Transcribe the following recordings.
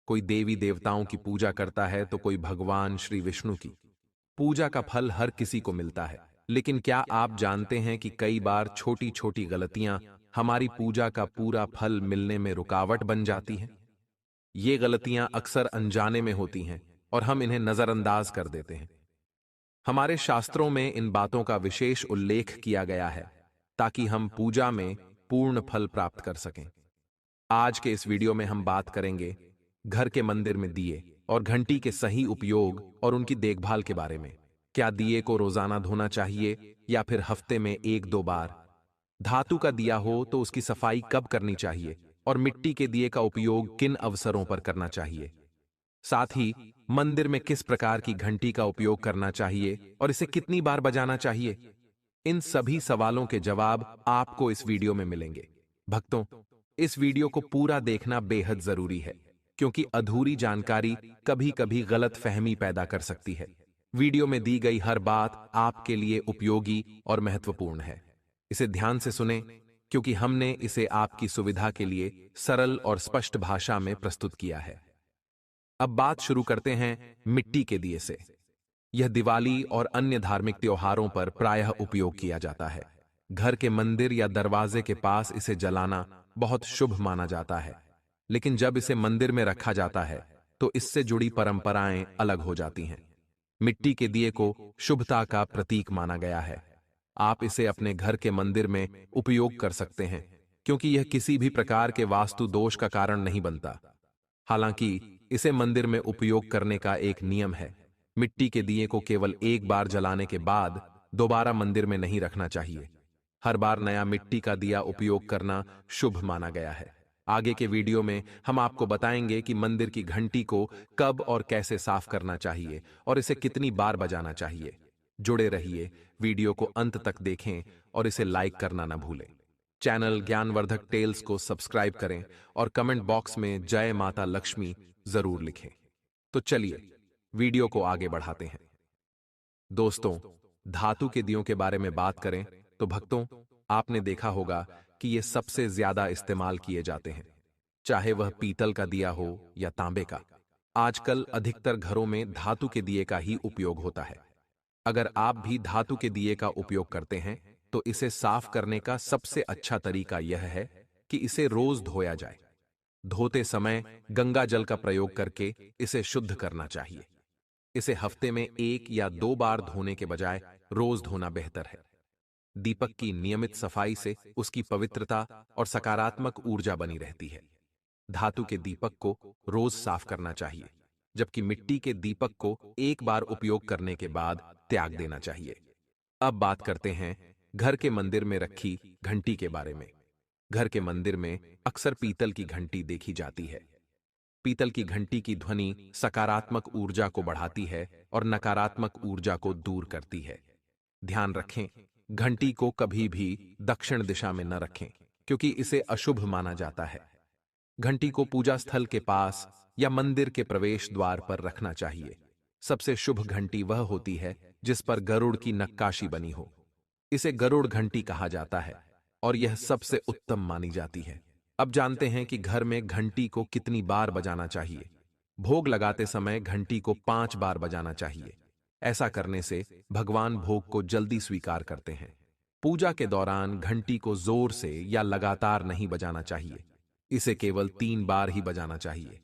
कोई देवी देवताओं की पूजा करता है तो कोई भगवान श्री विष्णु की। पूजा का फल हर किसी को मिलता है, लेकिन क्या आप जानते हैं कि कई बार छोटी छोटी गलतियां हमारी पूजा का पूरा फल मिलने में रुकावट बन जाती हैं? ये गलतियां अक्सर अनजाने में होती हैं और हम इन्हें नजरअंदाज कर देते हैं। हमारे शास्त्रों में इन बातों का विशेष उल्लेख किया गया है ताकि हम पूजा में पूर्ण फल प्राप्त कर सकें। आज के इस वीडियो में हम बात करेंगे घर के मंदिर में दिए और घंटी के सही उपयोग और उनकी देखभाल के बारे में। क्या दिए को रोजाना धोना चाहिए या फिर हफ्ते में एक दो बार? धातु का दिया हो तो उसकी सफाई कब करनी चाहिए और मिट्टी के दिए का उपयोग किन अवसरों पर करना चाहिए? साथ ही मंदिर में किस प्रकार की घंटी का उपयोग करना चाहिए और इसे कितनी बार बजाना चाहिए? इन सभी सवालों के जवाब आपको इस वीडियो में मिलेंगे। भक्तों, इस वीडियो को पूरा देखना बेहद जरूरी है, क्योंकि अधूरी जानकारी कभी-कभी गलत फहमी पैदा कर सकती है। वीडियो में दी गई हर बात आपके लिए उपयोगी और महत्वपूर्ण है। इसे ध्यान से सुनें, क्योंकि हमने इसे आपकी सुविधा के लिए सरल और स्पष्ट भाषा में प्रस्तुत किया है। अब बात शुरू करते हैं मिट्टी के दिए से। यह दिवाली और अन्य धार्मिक त्योहारों पर प्रायः उपयोग किया जाता है। घर के मंदिर या दरवाजे के पास इसे जलाना बहुत शुभ माना जाता है, लेकिन जब इसे मंदिर में रखा जाता है तो इससे जुड़ी परंपराएं अलग हो जाती हैं। मिट्टी के दिए को शुभता का प्रतीक माना गया है। आप इसे अपने घर के मंदिर में उपयोग कर सकते हैं, क्योंकि यह किसी भी प्रकार के वास्तु दोष का कारण नहीं बनता। हालांकि इसे मंदिर में उपयोग करने का एक नियम है। मिट्टी के दिए को केवल एक बार जलाने के बाद दोबारा मंदिर में नहीं रखना चाहिए। हर बार नया मिट्टी का दिया उपयोग करना शुभ माना गया है। आगे के वीडियो में हम आपको बताएंगे कि मंदिर की घंटी को कब और कैसे साफ करना चाहिए और इसे कितनी बार बजाना चाहिए। जुड़े रहिए, वीडियो को अंत तक देखें और इसे लाइक करना न भूलें। चैनल ज्ञानवर्धक टेल्स को सब्सक्राइब करें और कमेंट बॉक्स में जय माता लक्ष्मी जरूर लिखें। तो चलिए वीडियो को आगे बढ़ाते हैं। दोस्तों, धातु के दियों के बारे में बात करें तो भक्तों, आपने देखा होगा कि ये सबसे ज्यादा इस्तेमाल किए जाते हैं, चाहे वह पीतल का दिया हो या तांबे का। आजकल अधिकतर घरों में धातु के दिए का ही उपयोग होता है। अगर आप भी धातु के दिए का उपयोग करते हैं तो इसे साफ करने का सबसे अच्छा तरीका यह है कि इसे रोज धोया जाए। धोते समय गंगा जल का प्रयोग करके इसे शुद्ध करना चाहिए। इसे हफ्ते में एक या दो बार धोने के बजाय रोज धोना बेहतर है। दीपक की नियमित सफाई से उसकी पवित्रता और सकारात्मक ऊर्जा बनी रहती है। धातु के दीपक को रोज साफ करना चाहिए, जबकि मिट्टी के दीपक को एक बार उपयोग करने के बाद त्याग देना चाहिए। अब बात करते हैं घर के मंदिर में रखी घंटी के बारे में। घर के मंदिर में अक्सर पीतल की घंटी देखी जाती है। पीतल की घंटी की ध्वनि सकारात्मक ऊर्जा को बढ़ाती है और नकारात्मक ऊर्जा को दूर करती है। ध्यान रखें, घंटी को कभी भी दक्षिण दिशा में न रखें, क्योंकि इसे अशुभ माना जाता है। घंटी को पूजा स्थल के पास या मंदिर के प्रवेश द्वार पर रखना चाहिए। सबसे शुभ घंटी वह होती है जिस पर गरुड़ की नक्काशी बनी हो। इसे गरुड़ घंटी कहा जाता है और यह सबसे उत्तम मानी जाती है। अब जानते हैं कि घर में घंटी को कितनी बार बजाना चाहिए। भोग लगाते समय घंटी को 5 बार बजाना चाहिए। ऐसा करने से भगवान भोग को जल्दी स्वीकार करते हैं। पूजा के दौरान घंटी को जोर से या लगातार नहीं बजाना चाहिए। इसे केवल 3 बार ही बजाना चाहिए।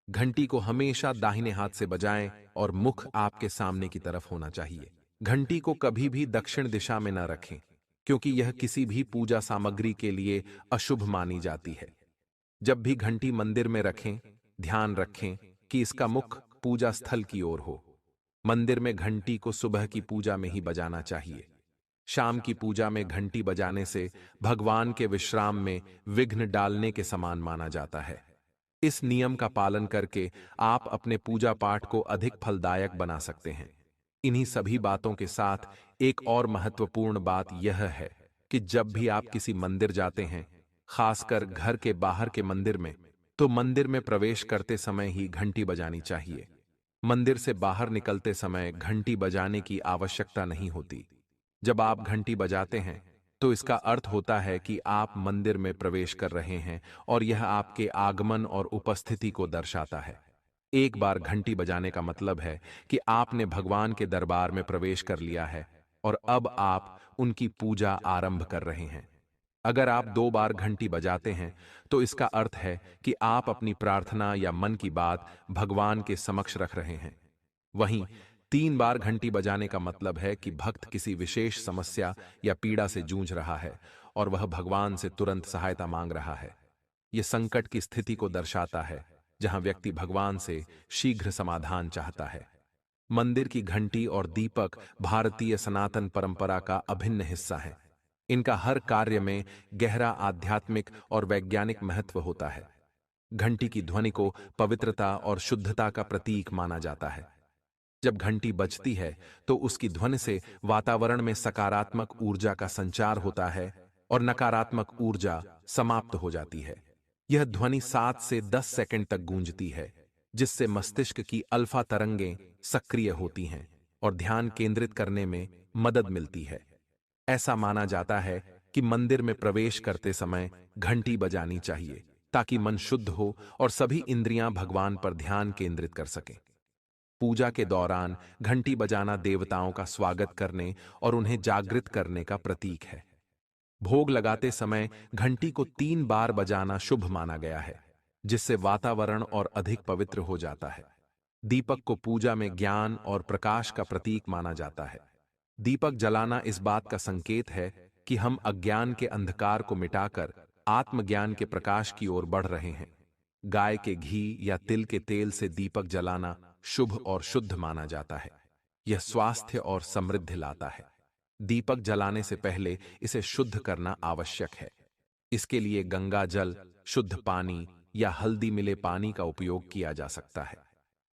घंटी को हमेशा दाहिने हाथ से बजाएं और मुख आपके सामने की तरफ होना चाहिए। घंटी को कभी भी दक्षिण दिशा में न रखें, क्योंकि यह किसी भी पूजा सामग्री के लिए अशुभ मानी जाती है। जब भी घंटी मंदिर में रखें, ध्यान रखें कि इसका मुख पूजा स्थल की ओर हो। मंदिर में घंटी को सुबह की पूजा में ही बजाना चाहिए। शाम की पूजा में घंटी बजाने से भगवान के विश्राम में विघ्न डालने के समान माना जाता है। इस नियम का पालन करके आप अपने पूजा पाठ को अधिक फलदायक बना सकते हैं। इन्हीं सभी बातों के साथ एक और महत्वपूर्ण बात यह है कि जब भी आप किसी मंदिर जाते हैं, खासकर घर के बाहर के मंदिर में, तो मंदिर में प्रवेश करते समय ही घंटी बजानी चाहिए। मंदिर से बाहर निकलते समय घंटी बजाने की आवश्यकता नहीं होती। जब आप घंटी बजाते हैं तो इसका अर्थ होता है कि आप मंदिर में प्रवेश कर रहे हैं और यह आपके आगमन और उपस्थिति को दर्शाता है। एक बार घंटी बजाने का मतलब है कि आपने भगवान के दरबार में प्रवेश कर लिया है और अब आप उनकी पूजा आरंभ कर रहे हैं। अगर आप 2 बार घंटी बजाते हैं तो इसका अर्थ है कि आप अपनी प्रार्थना या मन की बात भगवान के समक्ष रख रहे हैं। वहीं 3 बार घंटी बजाने का मतलब है कि भक्त किसी विशेष समस्या या पीड़ा से जूझ रहा है और वह भगवान से तुरंत सहायता मांग रहा है। यह संकट की स्थिति को दर्शाता है जहां व्यक्ति भगवान से शीघ्र समाधान चाहता है। मंदिर की घंटी और दीपक भारतीय सनातन परंपरा का अभिन्न हिस्सा है। इनका हर कार्य में गहरा आध्यात्मिक और वैज्ञानिक महत्व होता है। घंटी की ध्वनि को पवित्रता और शुद्धता का प्रतीक माना जाता है। जब घंटी बजती है तो उसकी ध्वनि से वातावरण में सकारात्मक ऊर्जा का संचार होता है और नकारात्मक ऊर्जा समाप्त हो जाती है। यह ध्वनि 7 से 10 सेकंड तक गूंजती है, जिससे मस्तिष्क की अल्फा तरंगें सक्रिय होती हैं और ध्यान केंद्रित करने में मदद मिलती है। ऐसा माना जाता है कि मंदिर में प्रवेश करते समय घंटी बजानी चाहिए ताकि मन शुद्ध हो और सभी इंद्रियां भगवान पर ध्यान केंद्रित कर सकें। पूजा के दौरान घंटी बजाना देवताओं का स्वागत करने और उन्हें जागृत करने का प्रतीक है। भोग लगाते समय घंटी को 3 बार बजाना शुभ माना गया है, जिससे वातावरण और अधिक पवित्र हो जाता है। दीपक को पूजा में ज्ञान और प्रकाश का प्रतीक माना जाता है। दीपक जलाना इस बात का संकेत है कि हम अज्ञान के अंधकार को मिटाकर आत्मज्ञान के प्रकाश की ओर बढ़ रहे हैं। गाय के घी या तिल के तेल से दीपक जलाना शुभ और शुद्ध माना जाता है। यह स्वास्थ्य और समृद्धि लाता है। दीपक जलाने से पहले इसे शुद्ध करना आवश्यक है। इसके लिए गंगा जल, शुद्ध पानी या हल्दी मिले पानी का उपयोग किया जा सकता है।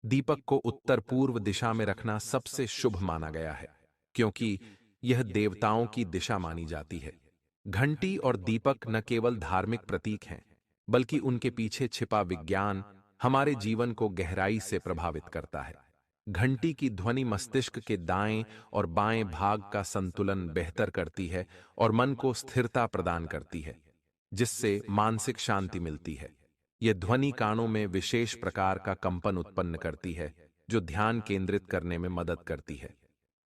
दीपक को उत्तर पूर्व दिशा में रखना सबसे शुभ माना गया है, क्योंकि यह देवताओं की दिशा मानी जाती है। घंटी और दीपक न केवल धार्मिक प्रतीक हैं, बल्कि उनके पीछे छिपा विज्ञान हमारे जीवन को गहराई से प्रभावित करता है। घंटी की ध्वनि मस्तिष्क के दाएं और बाएं भाग का संतुलन बेहतर करती है और मन को स्थिरता प्रदान करती है, जिससे मानसिक शांति मिलती है। यह ध्वनि कानों में विशेष प्रकार का कंपन उत्पन्न करती है, जो ध्यान केंद्रित करने में मदद करती है।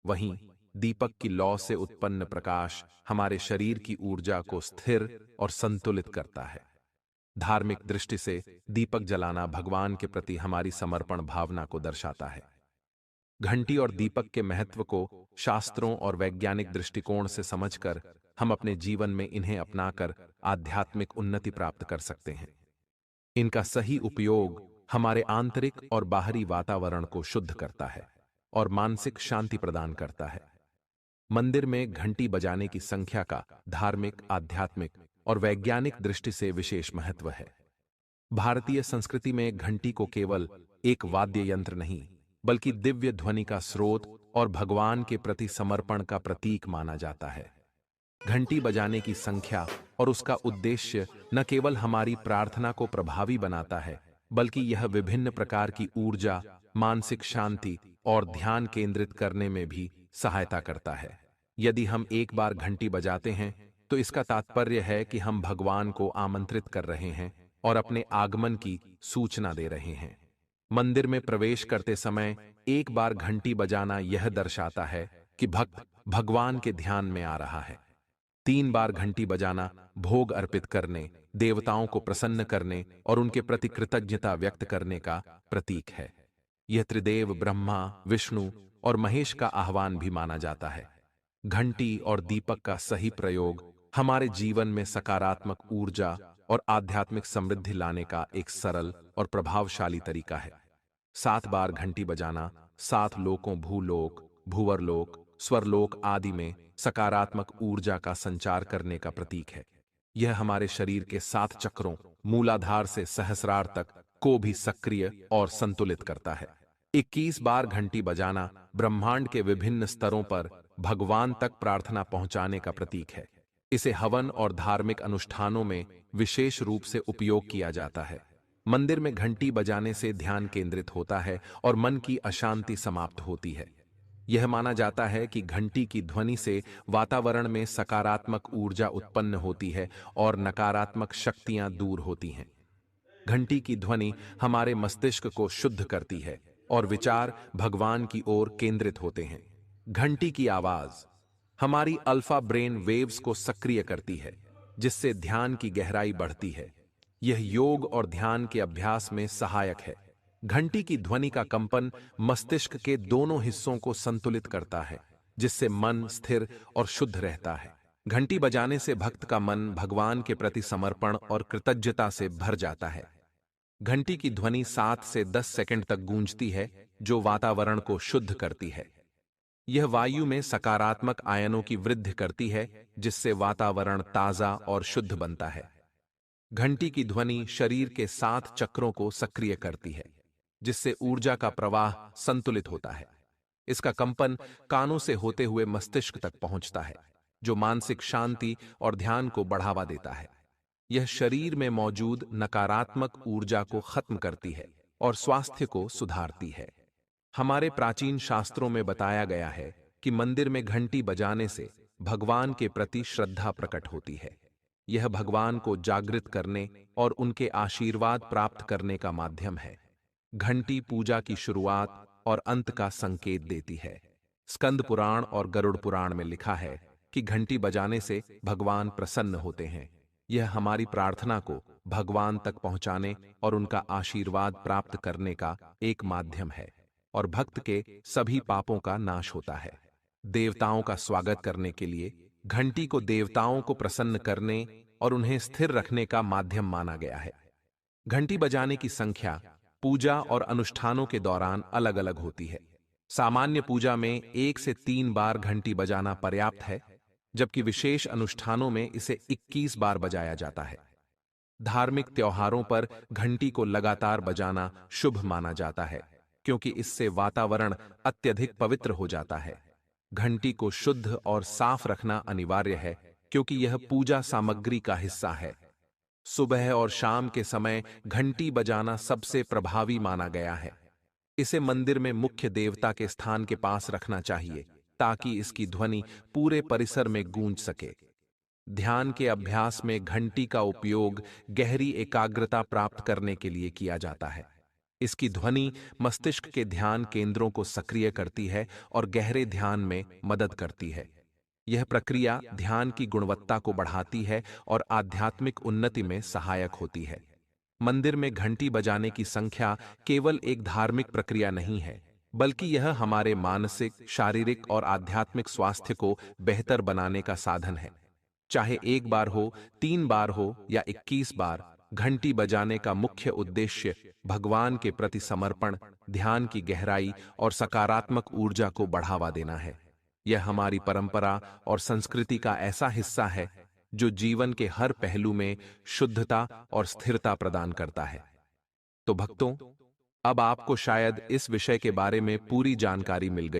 वहीं दीपक की लौ से उत्पन्न प्रकाश हमारे शरीर की ऊर्जा को स्थिर और संतुलित करता है। धार्मिक दृष्टि से दीपक जलाना भगवान के प्रति हमारी समर्पण भावना को दर्शाता है। घंटी और दीपक के महत्व को शास्त्रों और वैज्ञानिक दृष्टिकोण से समझकर हम अपने जीवन में इन्हें अपनाकर आध्यात्मिक उन्नति प्राप्त कर सकते हैं। इनका सही उपयोग हमारे आंतरिक और बाहरी वातावरण को शुद्ध करता है और मानसिक शांति प्रदान करता है। मंदिर में घंटी बजाने की संख्या का धार्मिक, आध्यात्मिक और वैज्ञानिक दृष्टि से विशेष महत्व है। भारतीय संस्कृति में घंटी को केवल एक वाद्य यंत्र नहीं, बल्कि दिव्य ध्वनि का स्रोत और भगवान के प्रति समर्पण का प्रतीक माना जाता है। घंटी बजाने की संख्या और उसका उद्देश्य न केवल हमारी प्रार्थना को प्रभावी बनाता है, बल्कि यह विभिन्न प्रकार की ऊर्जा, मानसिक शांति और ध्यान केंद्रित करने में भी सहायता करता है। यदि हम एक बार घंटी बजाते हैं, तो इसका तात्पर्य है कि हम भगवान को आमंत्रित कर रहे हैं और अपने आगमन की सूचना दे रहे हैं। मंदिर में प्रवेश करते समय एक बार घंटी बजाना यह दर्शाता है कि भक्त भगवान के ध्यान में आ रहा है। 3 बार घंटी बजाना भोग अर्पित करने, देवताओं को प्रसन्न करने और उनके प्रति कृतज्ञता व्यक्त करने का प्रतीक है। यह त्रिदेव ब्रह्मा, विष्णु और महेश का आह्वान भी माना जाता है। घंटी और दीपक का सही प्रयोग हमारे जीवन में सकारात्मक ऊर्जा और आध्यात्मिक समृद्धि लाने का एक सरल और प्रभावशाली तरीका है। 7 बार घंटी बजाना 7 लोकों, भूलोक, भूवरलोक, स्वरलोक आदि में सकारात्मक ऊर्जा का संचार करने का प्रतीक है। यह हमारे शरीर के 7 चक्रों, मूलाधार से सहस्रार तक को भी सक्रिय और संतुलित करता है। 21 बार घंटी बजाना ब्रह्मांड के विभिन्न स्तरों पर भगवान तक प्रार्थना पहुंचाने का प्रतीक है। इसे हवन और धार्मिक अनुष्ठानों में विशेष रूप से उपयोग किया जाता है। मंदिर में घंटी बजाने से ध्यान केंद्रित होता है और मन की अशांति समाप्त होती है। यह माना जाता है कि घंटी की ध्वनि से वातावरण में सकारात्मक ऊर्जा उत्पन्न होती है और नकारात्मक शक्तियां दूर होती हैं। घंटी की ध्वनि हमारे मस्तिष्क को शुद्ध करती है और विचार भगवान की ओर केंद्रित होते हैं। घंटी की आवाज हमारी अल्फा ब्रेन वेव्स को सक्रिय करती है, जिससे ध्यान की गहराई बढ़ती है। यह योग और ध्यान के अभ्यास में सहायक है। घंटी की ध्वनि का कंपन मस्तिष्क के दोनों हिस्सों को संतुलित करता है, जिससे मन स्थिर और शुद्ध रहता है। घंटी बजाने से भक्त का मन भगवान के प्रति समर्पण और कृतज्ञता से भर जाता है। घंटी की ध्वनि 7 से 10 सेकंड तक गूंजती है, जो वातावरण को शुद्ध करती है। यह वायु में सकारात्मक आयनों की वृद्धि करती है, जिससे वातावरण ताजा और शुद्ध बनता है। घंटी की ध्वनि शरीर के 7 चक्रों को सक्रिय करती है, जिससे ऊर्जा का प्रवाह संतुलित होता है। इसका कंपन कानों से होते हुए मस्तिष्क तक पहुंचता है, जो मानसिक शांति और ध्यान को बढ़ावा देता है। यह शरीर में मौजूद नकारात्मक ऊर्जा को खत्म करती है और स्वास्थ्य को सुधारती है। हमारे प्राचीन शास्त्रों में बताया गया है कि मंदिर में घंटी बजाने से भगवान के प्रति श्रद्धा प्रकट होती है। यह भगवान को जागृत करने और उनके आशीर्वाद प्राप्त करने का माध्यम है। घंटी पूजा की शुरुआत और अंत का संकेत देती है। स्कंद पुराण और गरुड़ पुराण में लिखा है कि घंटी बजाने से भगवान प्रसन्न होते हैं। यह हमारी प्रार्थना को भगवान तक पहुंचाने और उनका आशीर्वाद प्राप्त करने का एक माध्यम है, और भक्त के सभी पापों का नाश होता है। देवताओं का स्वागत करने के लिए घंटी को देवताओं को प्रसन्न करने और उन्हें स्थिर रखने का माध्यम माना गया है। घंटी बजाने की संख्या पूजा और अनुष्ठानों के दौरान अलग अलग होती है। सामान्य पूजा में 1 से 3 बार घंटी बजाना पर्याप्त है, जबकि विशेष अनुष्ठानों में इसे 21 बार बजाया जाता है। धार्मिक त्योहारों पर घंटी को लगातार बजाना शुभ माना जाता है, क्योंकि इससे वातावरण अत्यधिक पवित्र हो जाता है। घंटी को शुद्ध और साफ रखना अनिवार्य है, क्योंकि यह पूजा सामग्री का हिस्सा है। सुबह और शाम के समय घंटी बजाना सबसे प्रभावी माना गया है। इसे मंदिर में मुख्य देवता के स्थान के पास रखना चाहिए, ताकि इसकी ध्वनि पूरे परिसर में गूंज सके। ध्यान के अभ्यास में घंटी का उपयोग गहरी एकाग्रता प्राप्त करने के लिए किया जाता है। इसकी ध्वनि मस्तिष्क के ध्यान केंद्रों को सक्रिय करती है और गहरे ध्यान में मदद करती है। यह प्रक्रिया ध्यान की गुणवत्ता को बढ़ाती है और आध्यात्मिक उन्नति में सहायक होती है। मंदिर में घंटी बजाने की संख्या केवल एक धार्मिक प्रक्रिया नहीं है, बल्कि यह हमारे मानसिक, शारीरिक और आध्यात्मिक स्वास्थ्य को बेहतर बनाने का साधन है। चाहे 1 बार हो, 3 बार हो या 21 बार, घंटी बजाने का मुख्य उद्देश्य भगवान के प्रति समर्पण, ध्यान की गहराई और सकारात्मक ऊर्जा को बढ़ावा देना है। यह हमारी परंपरा और संस्कृति का ऐसा हिस्सा है जो जीवन के हर पहलू में शुद्धता और स्थिरता प्रदान करता है। तो भक्तों, अब आपको शायद इस विषय के बारे में पूरी जानकारी मिल गई